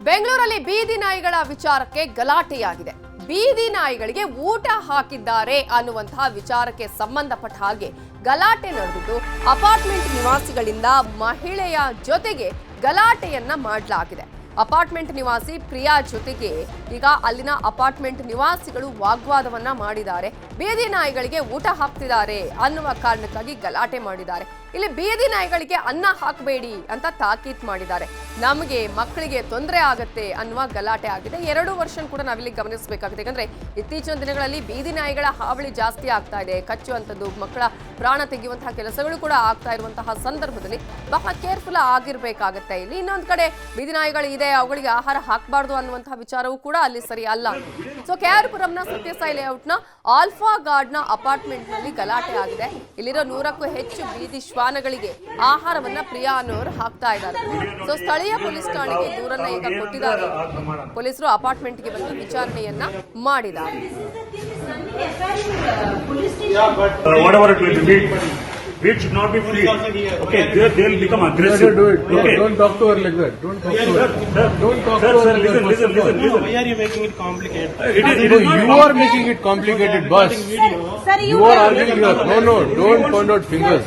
ಬೆಂಗಳೂರಲ್ಲಿ ಬೀದಿ ನಾಯಿಗಳ ವಿಚಾರಕ್ಕೆ ಗಲಾಟೆಯಾಗಿದೆ. ಬೀದಿ ನಾಯಿಗಳಿಗೆ ಊಟ ಹಾಕಿದ್ದಾರೆ ಅನ್ನುವಂತಹ ವಿಚಾರಕ್ಕೆ ಸಂಬಂಧಪಟ್ಟ ಹಾಗೆ ಗಲಾಟೆ ನಡೆದಿದ್ದು, ಅಪಾರ್ಟ್ಮೆಂಟ್ ನಿವಾಸಿಗಳಿಂದ ಮಹಿಳೆಯ ಜೊತೆಗೆ ಗಲಾಟೆಯನ್ನ ಮಾಡಲಾಗಿದೆ. ಅಪಾರ್ಟ್ಮೆಂಟ್ ನಿವಾಸಿ ಪ್ರಿಯಾ ಜೊತೆಗೆ ಈಗ ಅಲ್ಲಿನ ಅಪಾರ್ಟ್ಮೆಂಟ್ ನಿವಾಸಿಗಳು ವಾಗ್ವಾದವನ್ನ ಮಾಡಿದ್ದಾರೆ. ಬೀದಿ ನಾಯಿಗಳಿಗೆ ಊಟ ಹಾಕ್ತಿದ್ದಾರೆ ಅನ್ನುವ ಕಾರಣಕ್ಕಾಗಿ ಗಲಾಟೆ ಮಾಡಿದ್ದಾರೆ. ಇಲ್ಲಿ ಬೀದಿ ನಾಯಿಗಳಿಗೆ ಅನ್ನ ಹಾಕಬೇಡಿ ಅಂತ ತಾಕೀತ್ ಮಾಡಿದ್ದಾರೆ. ನಮಗೆ ಮಕ್ಕಳಿಗೆ ತೊಂದರೆ ಆಗತ್ತೆ ಅನ್ನುವ ಗಲಾಟೆ ಆಗಿದೆ. 2 ವರ್ಷ ಕೂಡ ನಾವಿಲ್ಲಿ ಗಮನಿಸಬೇಕಾಗಿದೆ. ಯಾಕಂದ್ರೆ ಇತ್ತೀಚಿನ ದಿನಗಳಲ್ಲಿ ಬೀದಿ ನಾಯಿಗಳ ಹಾವಳಿ ಜಾಸ್ತಿ ಆಗ್ತಾ ಇದೆ. ಕಚ್ಚುವಂಥದ್ದು, ಮಕ್ಕಳ ಪ್ರಾಣ ತೆಗೆಯುವಂತಹ ಕೆಲಸಗಳು ಕೂಡ ಆಗ್ತಾ ಇರುವಂತಹ ಸಂದರ್ಭದಲ್ಲಿ ಬಹಳ ಕೇರ್ಫುಲ್ ಆಗಿರ್ಬೇಕಾಗತ್ತೆ. ಇಲ್ಲಿ ಇನ್ನೊಂದು ಕಡೆ ಬೀದಿ ನಾಯಿಗಳು ಇದೆ, ಅವುಗಳಿಗೆ ಆಹಾರ ಹಾಕಬಾರ್ದು ಅನ್ನುವಂತಹ ವಿಚಾರವೂ ಕೂಡ ಅಲ್ಲಿ ಸರಿ ಅಲ್ಲ. ಸೊ KR ಪುರಂನ ಸತ್ಯಸಾಯಿ ಲೇಔಟ್ನ ಆಲ್ಫಾ ಗಾರ್ಡ್ನ ಅಪಾರ್ಟ್ಮೆಂಟ್ ನಲ್ಲಿ ಗಲಾಟೆ ಆಗಿದೆ. ಇಲ್ಲಿರೋ 100ಕ್ಕೂ ಹೆಚ್ಚು ಬೀದಿ ಶ್ವಾನಗಳಿಗೆ ಆಹಾರವನ್ನ ಪ್ರಿಯಾ ಅನ್ನೋರು ಹಾಕ್ತಾ ಇದ್ದಾರೆ. ಸೊ ಸ್ಥಳೀಯ ಪೊಲೀಸ್ ಠಾಣೆಗೆ ದೂರನ್ನ ಈಗ ಕೊಟ್ಟಿದ್ದಾರೆ. ಪೊಲೀಸರು ಅಪಾರ್ಟ್ಮೆಂಟ್ಗೆ ಬಂದು ವಿಚಾರಣೆಯನ್ನ ಮಾಡಿದ್ದಾರೆ. It should not be free. Okay, they'll become aggressive. Do it. Okay. Don't talk to her like that. Don't talk to her. Don't talk to her like that. Listen. Why are you making it complicated? You are making it complicated, boss. You are arguing here. No. Don't point out fingers.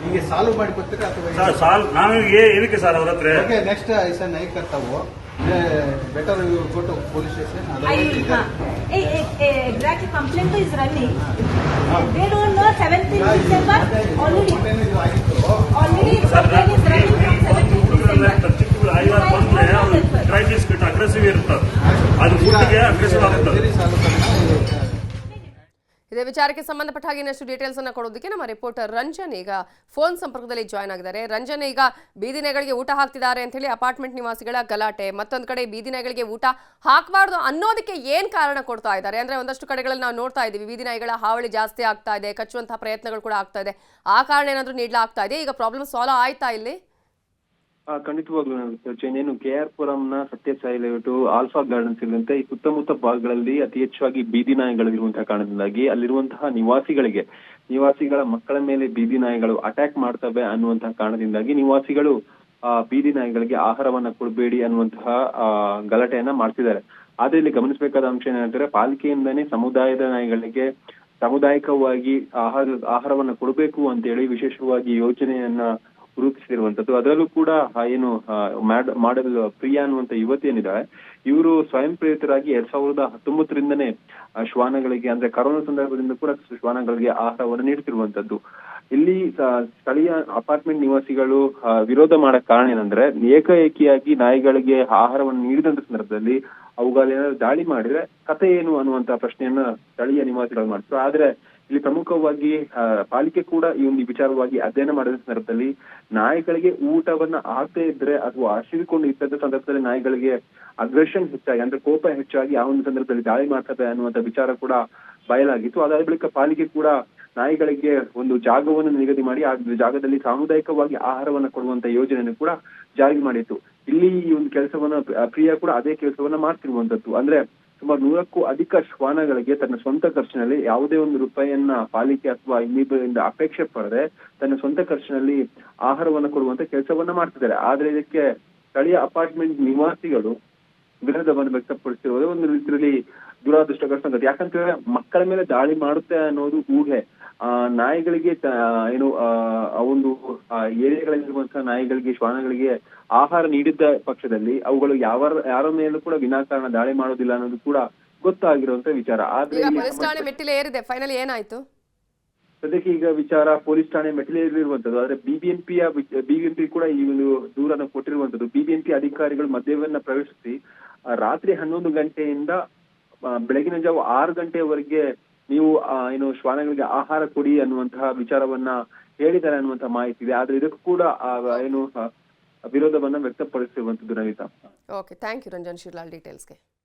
ಈಗ solve ಮಾಡಿ ಕೊಡ್ತೀರಾ ಅಥವಾ ಸಾಲ್ ನಾನು ಏನಕ್ಕೆ sir ಅವ್ರ ಹತ್ರ okay next ಐಸಾ ನೈ ಕರ್ತಾವೋ better you go to police station. Exactly, complaint is running. They don't know 17th December already. Already complaint is running from 17th December. Tribals get aggressive ಇರ್ತಾರೆ. ಅದು ಫುಡ್ಗೆ ಅಗ್ರೆಸಿವ್ ಆಗುತ್ತದೆ. ಇದೇ ವಿಚಾರಕ್ಕೆ ಸಂಬಂಧಪಟ್ಟ ಹಾಗೆ ಇನ್ನಷ್ಟು ಡೀಟೇಲ್ಸ್ ಅನ್ನ ಕೊಡೋದಕ್ಕೆ ನಮ್ಮ ರಿಪೋರ್ಟರ್ ರಂಜನ್ ಈಗ ಫೋನ್ ಸಂಪರ್ಕದಲ್ಲಿ ಜಾಯ್ನ್ ಆಗಿದ್ದಾರೆ. ರಂಜನ್, ಈಗ ಬೀದಿ ನಾಯಿಗಳಿಗೆ ಊಟ ಹಾಕ್ತಿದ್ದಾರೆ ಅಂತ ಹೇಳಿ ಅಪಾರ್ಟ್ಮೆಂಟ್ ನಿವಾಸಿಗಳ ಗಲಾಟೆ, ಮತ್ತೊಂದು ಕಡೆ ಬೀದಿ ನಾಯಿಗಳಿಗೆ ಊಟ ಹಾಕಬಾರ್ದು ಅನ್ನೋದಕ್ಕೆ ಏನ್ ಕಾರಣ ಕೊಡ್ತಾ ಇದ್ದಾರೆ? ಅಂದ್ರೆ ಒಂದಷ್ಟು ಕಡೆಗಳಲ್ಲಿ ನಾವು ನೋಡ್ತಾ ಇದ್ದೀವಿ ಬೀದಿ ನಾಯಿಗಳ ಹಾವಳಿ ಜಾಸ್ತಿ ಆಗ್ತಾ ಇದೆ, ಕಚ್ಚುವಂತಹ ಪ್ರಯತ್ನಗಳು ಕೂಡ ಆಗ್ತಾ ಇದೆ. ಆ ಕಾರಣ ಏನಾದ್ರೂ ನೀಡಲಾಗ್ತಾ ಇದೆ? ಈಗ ಪ್ರಾಬ್ಲಮ್ ಸಾಲ್ವ್ ಆಯ್ತಾ ಇಲ್ಲಿ? ಖಂಡಿತವಾಗ್ಲೂ ಏನು KR ಪುರಂನ ಸತ್ಯಸಾಯಿ ಲೇಔಟ್, ಆಲ್ಫಾ ಗಾರ್ಡನ್ಸ್ ಇರುವಂತೆ ಈ ಸುತ್ತಮುತ್ತ ಭಾಗಗಳಲ್ಲಿ ಅತಿ ಹೆಚ್ಚಾಗಿ ಬೀದಿ ನಾಯಿಗಳಿರುವಂತಹ ಕಾರಣದಿಂದಾಗಿ ಅಲ್ಲಿರುವಂತಹ ನಿವಾಸಿಗಳ ಮಕ್ಕಳ ಮೇಲೆ ಬೀದಿ ನಾಯಿಗಳು ಅಟ್ಯಾಕ್ ಮಾಡ್ತವೆ ಅನ್ನುವಂತಹ ಕಾರಣದಿಂದಾಗಿ ನಿವಾಸಿಗಳು ಬೀದಿ ನಾಯಿಗಳಿಗೆ ಆಹಾರವನ್ನ ಕೊಡಬೇಡಿ ಅನ್ನುವಂತಹ ಗಲಾಟೆಯನ್ನ ಮಾಡ್ತಿದ್ದಾರೆ. ಆದ್ರೆ ಇಲ್ಲಿ ಗಮನಿಸಬೇಕಾದ ಅಂಶ ಏನಂದ್ರೆ, ಪಾಲಿಕೆಯಿಂದಾನೇ ಸಮುದಾಯದ ನಾಯಿಗಳಿಗೆ ಸಾಮುದಾಯಿಕವಾಗಿ ಆಹಾರವನ್ನ ಕೊಡಬೇಕು ಅಂತ ಹೇಳಿ ವಿಶೇಷವಾಗಿ ಯೋಜನೆಯನ್ನ ರೂಪಿಸಿರುವಂತದ್ದು. ಅದರಲ್ಲೂ ಕೂಡ ಏನು ಮಾಡೆಲ್ ಪ್ರಿಯಾ ಅನ್ನುವಂತ ಯುವತಿ ಏನಿದ್ದಾಳೆ, ಇವರು ಸ್ವಯಂ ಪ್ರೇರಿತರಾಗಿ 2019ರಿಂದನೇ ಶ್ವಾನಗಳಿಗೆ, ಅಂದ್ರೆ ಕರೋನಾ ಸಂದರ್ಭದಿಂದ ಕೂಡ ಶ್ವಾನಗಳಿಗೆ ಆಹಾರವನ್ನು ನೀಡುತ್ತಿರುವಂತದ್ದು. ಇಲ್ಲಿ ಸ್ಥಳೀಯ ಅಪಾರ್ಟ್ಮೆಂಟ್ ನಿವಾಸಿಗಳು ವಿರೋಧ ಮಾಡಕ್ ಕಾರಣ ಏನಂದ್ರೆ, ಏಕಾಏಕಿಯಾಗಿ ನಾಯಿಗಳಿಗೆ ಆಹಾರವನ್ನು ನೀಡಿದಂತ ಸಂದರ್ಭದಲ್ಲಿ ಅವುಗಳೇನಾದ್ರು ದಾಳಿ ಮಾಡಿದ್ರೆ ಕಥೆ ಏನು ಅನ್ನುವಂತ ಪ್ರಶ್ನೆಯನ್ನ ಸ್ಥಳೀಯ ನಿವಾಸಿಗಳು ಮಾಡ್ತಾರೆ. ಆದ್ರೆ ಇಲ್ಲಿ ಪ್ರಮುಖವಾಗಿ ಪಾಲಿಕೆ ಕೂಡ ಈ ಒಂದು ವಿಚಾರವಾಗಿ ಅಧ್ಯಯನ ಮಾಡಿದ ಸಂದರ್ಭದಲ್ಲಿ ನಾಯಿಗಳಿಗೆ ಊಟವನ್ನ ಆಗದೆ ಇದ್ರೆ ಅಥವಾ ಹಸಿದುಕೊಂಡು ಇದ್ದ ಸಂದರ್ಭದಲ್ಲಿ ನಾಯಿಗಳಿಗೆ ಅಗ್ರೆಷನ್ ಹೆಚ್ಚಾಗಿ, ಅಂದ್ರೆ ಕೋಪ ಹೆಚ್ಚಾಗಿ ಆ ಒಂದು ಸಂದರ್ಭದಲ್ಲಿ ದಾಳಿ ಮಾಡ್ತದೆ ಅನ್ನುವಂತ ವಿಚಾರ ಕೂಡ ಬಯಲಾಗಿತ್ತು. ಅದಾದ ಬಳಿಕ ಪಾಲಿಕೆ ಕೂಡ ನಾಯಿಗಳಿಗೆ ಒಂದು ಜಾಗವನ್ನು ನಿಗದಿ ಮಾಡಿ ಆ ಜಾಗದಲ್ಲಿ ಸಾಮುದಾಯಿಕವಾಗಿ ಆಹಾರವನ್ನ ಕೊಡುವಂತ ಯೋಜನೆಯನ್ನು ಕೂಡ ಜಾರಿ ಮಾಡಿತ್ತು. ಇಲ್ಲಿ ಈ ಒಂದು ಕೆಲಸವನ್ನ ಪ್ರಿಯಾ ಕೂಡ ಅದೇ ಕೆಲಸವನ್ನ ಮಾಡ್ತಿರುವಂತದ್ದು. ಅಂದ್ರೆ ಸುಮಾರು 100ಕ್ಕೂ ಅಧಿಕ ಶ್ವಾನಗಳಿಗೆ ತನ್ನ ಸ್ವಂತ ಖರ್ಚಿನಲ್ಲಿ ಯಾವುದೇ ಒಂದು ರೂಪಾಯಿಯನ್ನ ಪಾಲಿಕೆ ಅಥವಾ ಇನ್ನಿಬ್ಬರಿಂದ ಅಪೇಕ್ಷೆ ಪಡದೆ ತನ್ನ ಸ್ವಂತ ಖರ್ಚಿನಲ್ಲಿ ಆಹಾರವನ್ನ ಕೊಡುವಂತ ಕೆಲಸವನ್ನ ಮಾಡ್ತಿದ್ದಾರೆ. ಆದ್ರೆ ಇದಕ್ಕೆ ಸ್ಥಳೀಯ ಅಪಾರ್ಟ್ಮೆಂಟ್ ನಿವಾಸಿಗಳು ವಿರೋಧವನ್ನು ವ್ಯಕ್ತಪಡಿಸಿರುವುದು ಒಂದು ರೀತಿಯಲ್ಲಿ ದುರಾದೃಷ್ಟಕರ ಸಂಗತಿ. ಯಾಕಂತಂದ್ರೆ ಮಕ್ಕಳ ಮೇಲೆ ದಾಳಿ ಮಾಡುತ್ತೆ ಅನ್ನೋದು ಊಹೆ. ನಾಯಿಗಳಿಗೆ ಏನು ಒಂದು ಏರಿಯಾಗಳಲ್ಲಿರುವಂತಹ ನಾಯಿಗಳಿಗೆ, ಶ್ವಾನಗಳಿಗೆ ಆಹಾರ ನೀಡಿದ್ದ ಪಕ್ಷದಲ್ಲಿ ಅವುಗಳು ಯಾರ ಮೇಲೂ ಕೂಡ ವಿನಾಕಾರಣ ದಾಳಿ ಮಾಡೋದಿಲ್ಲ ಅನ್ನೋದು ಕೂಡ ಗೊತ್ತಾಗಿರುವಂತ ವಿಚಾರ. ಆದ್ರೆ ಪೊಲೀಸ್ ಠಾಣೆ ಮೆಟ್ಟಿಲು ಏರಿದೆ, ಫೈನಲ್ ಏನಾಯ್ತು? ಸದ್ಯಕ್ಕೆ ಈಗ ವಿಚಾರ ಪೊಲೀಸ್ ಠಾಣೆ ಮೆಟ್ಟಿಲೇರಿರುವಂತದ್ದು. ಆದ್ರೆ ಬಿಬಿಎಂಪಿ ಕೂಡ ಈ ಒಂದು ದೂರನ್ನು ಕೊಟ್ಟಿರುವಂತದ್ದು. ಬಿಬಿಎಂಪಿ ಅಧಿಕಾರಿಗಳು ಮಧ್ಯವನ್ನ ಪ್ರವೇಶಿಸಿ ರಾತ್ರಿ 11 ಗಂಟೆಯಿಂದ ಬೆಳಗಿನ ಜಾವ 6 ಗಂಟೆಯವರೆಗೆ ನೀವು ಏನು ಶ್ವಾನಗಳಿಗೆ ಆಹಾರ ಕೊಡಿ ಅನ್ನುವಂತಹ ವಿಚಾರವನ್ನ ಹೇಳಿದ್ದಾರೆ ಅನ್ನುವಂತಹ ಮಾಹಿತಿ ಇದೆ. ಆದ್ರೆ ಇದಕ್ಕೂ ಕೂಡ ಏನು ವಿರೋಧವನ್ನ ವ್ಯಕ್ತಪಡಿಸಿರುವಂತದ್ದು. Navitha, okay, thank you Ranjan Shirlal ಡೀಟೇಲ್ಸ್ಗೆ.